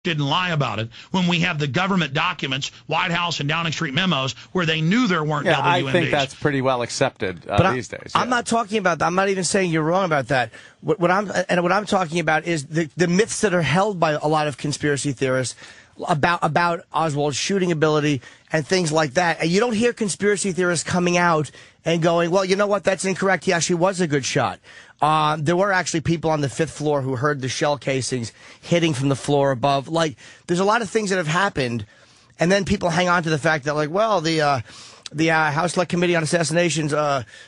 didn't lie about it when we have the government documents, White House and Downing Street memos, where they knew there weren't WMDs. I think that's pretty well accepted these days. I'm not talking about that. I'm not even saying you're wrong about that. What I'm talking about is the myths that are held by a lot of conspiracy theorists about Oswald's shooting ability and things like that. And you don't hear conspiracy theorists coming out and going, well, you know what, that's incorrect. He actually was a good shot. There were actually people on the 5th floor who heard the shell casings hitting from the floor above. Like, there's a lot of things that have happened, and then people hang on to the fact that, like, well, the House Select Committee on Assassinations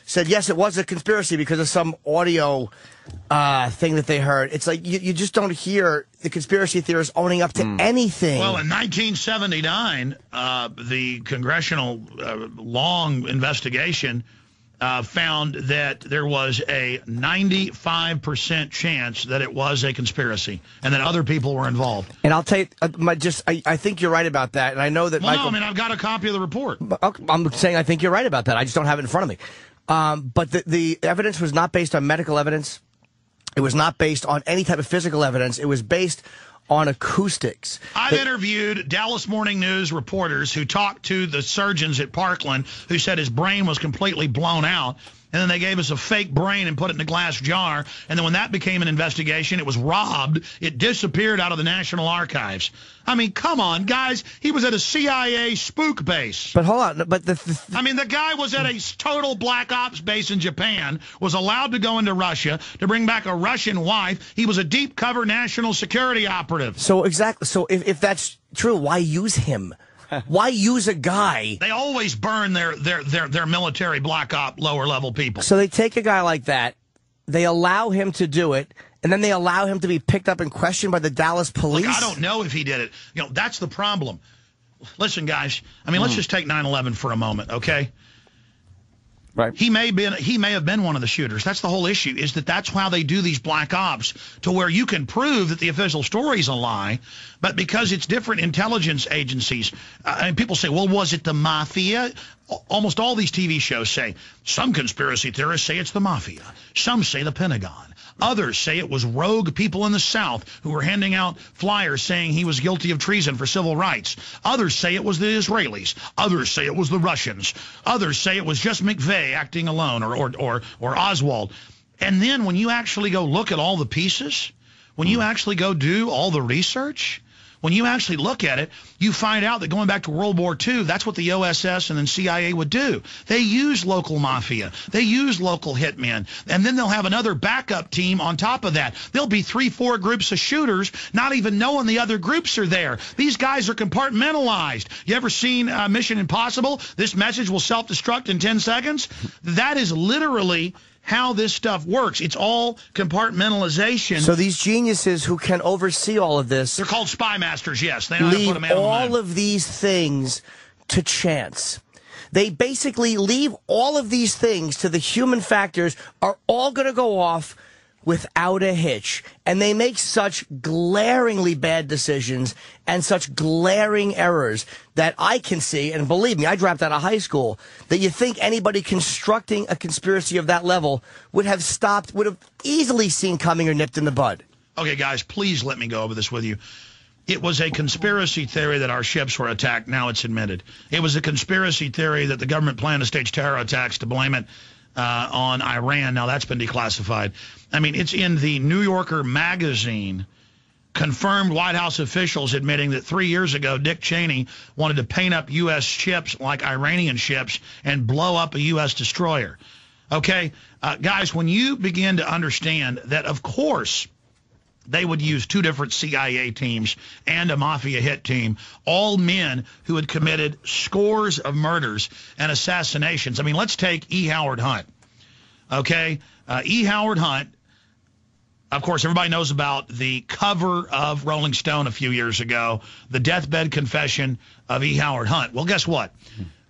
said, yes, it was a conspiracy because of some audio thing that they heard. It's like you just don't hear the conspiracy theorists owning up to anything. Well, in 1979, the congressional long investigation found that there was a 95% chance that it was a conspiracy and that other people were involved. And I'll tell you, I think you're right about that. And I know that Michael... No, I mean, I've got a copy of the report. I'm saying I think you're right about that. I just don't have it in front of me. But the evidence was not based on medical evidence. It was not based on any type of physical evidence. It was based on acoustics. I've interviewed Dallas Morning News reporters who talked to the surgeons at Parkland who said his brain was completely blown out. And then they gave us a fake brain and put it in a glass jar. And then when that became an investigation, it was robbed. It disappeared out of the National Archives. I mean, come on, guys. He was at a CIA spook base. But hold on. But I mean, the guy was at a total black ops base in Japan, was allowed to go into Russia to bring back a Russian wife. He was a deep cover national security operative. So exactly. So if that's true, why use him? Why use a guy? They always burn their military black op lower level people. So they take a guy like that, they allow him to do it, and then they allow him to be picked up and questioned by the Dallas police? Look, I don't know if he did it. You know, that's the problem. Listen, guys, I mean, let's just take 9/11 for a moment, okay? Right. He may have been one of the shooters. That's the whole issue, is that's how they do these black ops, to where you can prove that the official story's a lie, but because it's different intelligence agencies, and people say, well, was it the mafia? Almost all these TV shows say, some conspiracy theorists say it's the mafia. Some say the Pentagon. Others say it was rogue people in the South who were handing out flyers saying he was guilty of treason for civil rights. Others say it was the Israelis. Others say it was the Russians. Others say it was just McVeigh acting alone, or Oswald. And then when you actually go look at all the pieces, when you actually go do all the research, when you actually look at it, you find out that going back to World War II, that's what the OSS and then CIA would do. They use local mafia. They use local hitmen. And then they'll have another backup team on top of that. There'll be 3-4 groups of shooters, not even knowing the other groups are there. These guys are compartmentalized. You ever seen Mission Impossible? This message will self-destruct in 10 seconds? That is literally how this stuff works. It's all compartmentalization. So these geniuses who can oversee all of this... They're called spy masters, yes. They know how to put a man on the all moon. of these things to chance. They basically leave all of these things to the human factors are all going to go off without a hitch. And they make such glaringly bad decisions and such glaring errors that I can see, and believe me, I dropped out of high school, that you think anybody constructing a conspiracy of that level would have easily seen coming or nipped in the bud. Okay, guys, please let me go over this with you. It was a conspiracy theory that our ships were attacked. Now it's admitted. It was a conspiracy theory that the government planned to stage terror attacks to blame it on Iran. Now that's been declassified. I mean, it's in the New Yorker magazine, confirmed White House officials admitting that 3 years ago, Dick Cheney wanted to paint up U.S. ships like Iranian ships and blow up a U.S. destroyer. Okay, guys, when you begin to understand that, of course, they would use 2 different CIA teams and a mafia hit team, all men who had committed scores of murders and assassinations. I mean, let's take E. Howard Hunt. Okay, E. Howard Hunt, of course, everybody knows about the cover of Rolling Stone a few years ago, the deathbed confession of E. Howard Hunt. Well, guess what?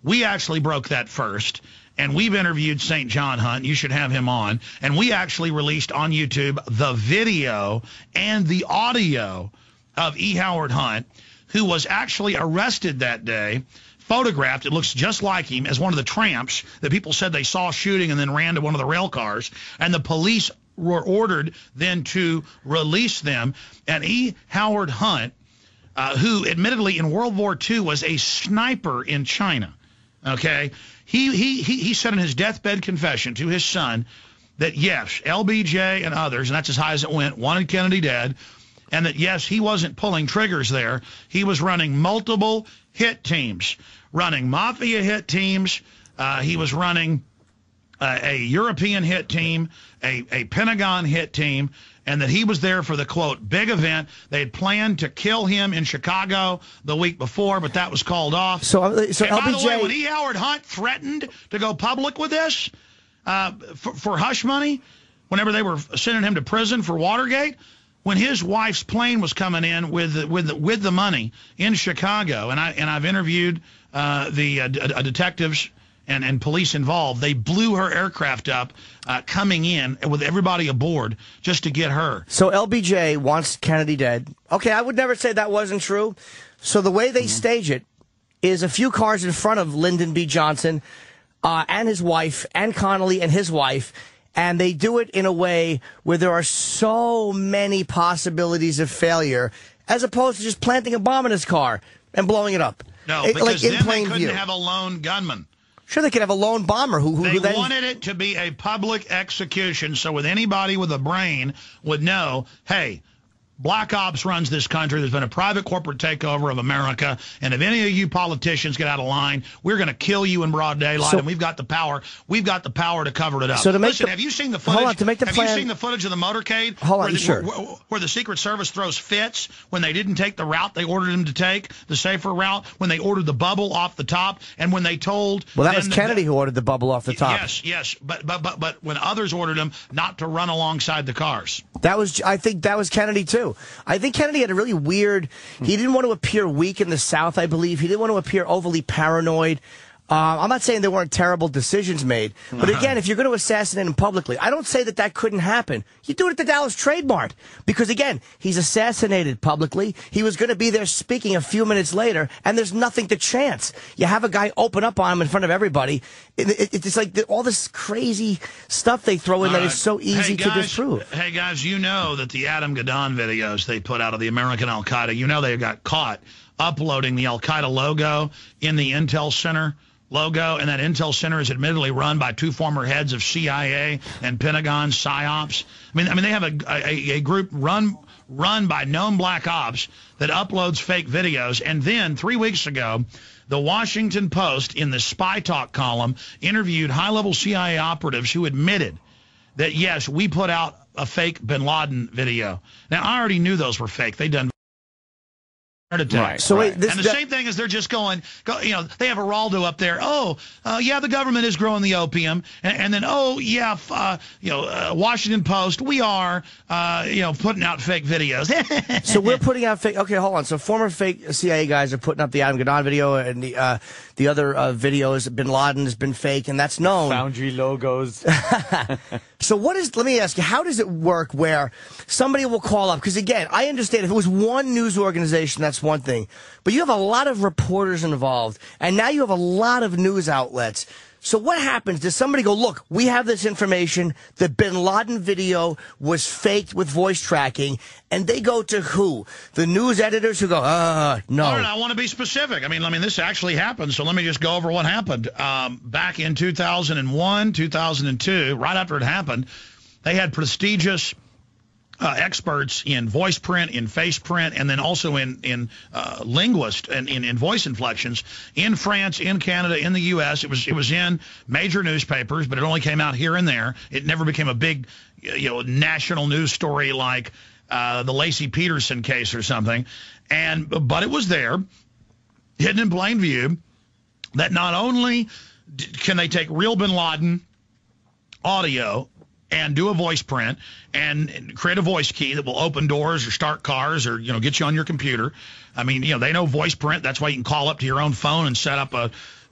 We actually broke that first. And we've interviewed St. John Hunt. You should have him on. And we actually released on YouTube the video and the audio of E. Howard Hunt, who was actually arrested that day, photographed, it looks just like him, as one of the tramps that people said they saw shooting and then ran to one of the rail cars. And the police were ordered then to release them. And E. Howard Hunt who admittedly in World War II was a sniper in China. Okay, he said in his deathbed confession to his son that yes, LBJ and others, and that's as high as it went, wanted Kennedy dead, and that yes, he wasn't pulling triggers there. He was running multiple hit teams, running mafia hit teams. He was running a European hit team, a Pentagon hit team, and that he was there for the, quote, big event. They had planned to kill him in Chicago the week before, but that was called off. So LBJ... By the way, when E. Howard Hunt threatened to go public with this for hush money, whenever they were sending him to prison for Watergate, when his wife's plane was coming in with the money in Chicago, and I've interviewed the detectives and police involved, they blew her aircraft up coming in with everybody aboard just to get her. So LBJ wants Kennedy dead. Okay, I would never say that wasn't true. So the way they stage it is a few cars in front of Lyndon B. Johnson and his wife and Connolly and his wife, and they do it in a way where there are so many possibilities of failure as opposed to just planting a bomb in his car and blowing it up. No, because like in then plain they couldn't view. have a lone gunman. Sure, they could have a lone bomber who They then wanted it to be a public execution, so with anybody with a brain would know, hey, Black Ops runs this country. There's been a private corporate takeover of America, and if any of you politicians get out of line, we're going to kill you in broad daylight, and we've got the power. We've got the power to cover it up. So to make Listen, have you seen the footage? Hold on, to make the have plan, you seen the footage of the motorcade? Where the Secret Service throws fits when they didn't take the route they ordered them to take, the safer route, when they ordered the bubble off the top, and when they told... Well, that was Kennedy who ordered the bubble off the top. Yes, but when others ordered them not to run alongside the cars. I think that was Kennedy, too. I think Kennedy had a really weird... He didn't want to appear weak in the South, I believe. He didn't want to appear overly paranoid. I'm not saying there weren't terrible decisions made. But again, if you're going to assassinate him publicly, I don't say that couldn't happen. You do it at the Dallas Trade Mart. Because, again, he's assassinated publicly. He was going to be there speaking a few minutes later, and there's nothing to chance. You have a guy open up on him in front of everybody. It's like all this crazy stuff they throw in that is so easy to disprove. Hey, guys, you know that the Adam Gadon videos they put out of the American Al-Qaeda, you know they got caught uploading the Al-Qaeda logo in the Intel Center logo, and that Intel Center is admittedly run by two former heads of CIA and Pentagon PsyOps. I mean, they have a group run by known black ops that uploads fake videos. And then 3 weeks ago, the Washington Post, in the Spy Talk column, interviewed high-level CIA operatives who admitted that, yes, we put out a fake bin Laden video. Now, I already knew those were fake. They'd done Right. So wait, and the same thing is they're just going, they have Geraldo up there. Yeah, the government is growing the opium, and then Washington Post, we are putting out fake videos. So we're putting out fake. Okay, hold on. So former fake CIA guys are putting up the Adam Gadon video, and the other videos. Bin Laden has been fake, and that's known. Foundry logos. So let me ask you, how does it work where somebody will call up? Because again, I understand if it was one news organization, that's one thing. But you have a lot of reporters involved, and now you have a lot of news outlets. So what happens? Does somebody go, look, we have this information, the bin Laden video was faked with voice tracking, and they go to who? The news editors who go, no. All right, I want to be specific. I mean, this actually happened, so let me just go over what happened. Back in 2001, 2002, right after it happened, they had prestigious experts in voice print, in face print, and then also in linguist and in voice inflections in France, in Canada, in the U.S. It was in major newspapers, but it only came out here and there. It never became a big, national news story like the Lacey Peterson case or something. But it was there, hidden in plain view, that not only can they take real bin Laden audio and do a voice print and create a voice key that will open doors or start cars or, get you on your computer. I mean, they know voice print. That's why you can call up to your own phone and set up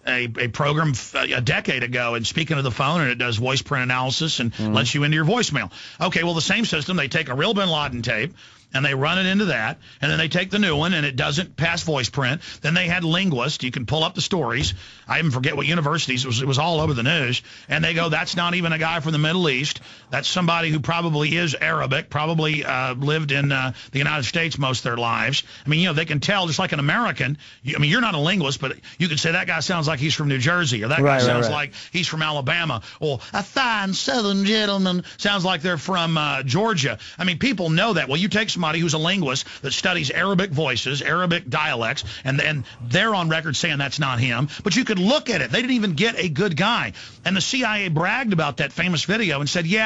a program a decade ago and speak into the phone, and it does voice print analysis and lets you into your voicemail. Okay, well, the same system, they take a real bin Laden tape and they run it into that, and then they take the new one, and it doesn't pass voice print. Then they had linguists. You can pull up the stories. I even forget what universities. It was all over the news. And they go, that's not even a guy from the Middle East. That's somebody who probably is Arabic, probably lived in the United States most of their lives. I mean, you know, they can tell, just like an American. I mean, you're not a linguist, but you could say that guy sounds like he's from New Jersey, or that guy sounds like he's from Alabama, or a fine Southern gentleman sounds like they're from Georgia. I mean, people know that. Well, you take somebody who's a linguist that studies Arabic voices, Arabic dialects, and they're on record saying that's not him. But you could look at it. They didn't even get a good guy. And the CIA bragged about that famous video and said, yeah,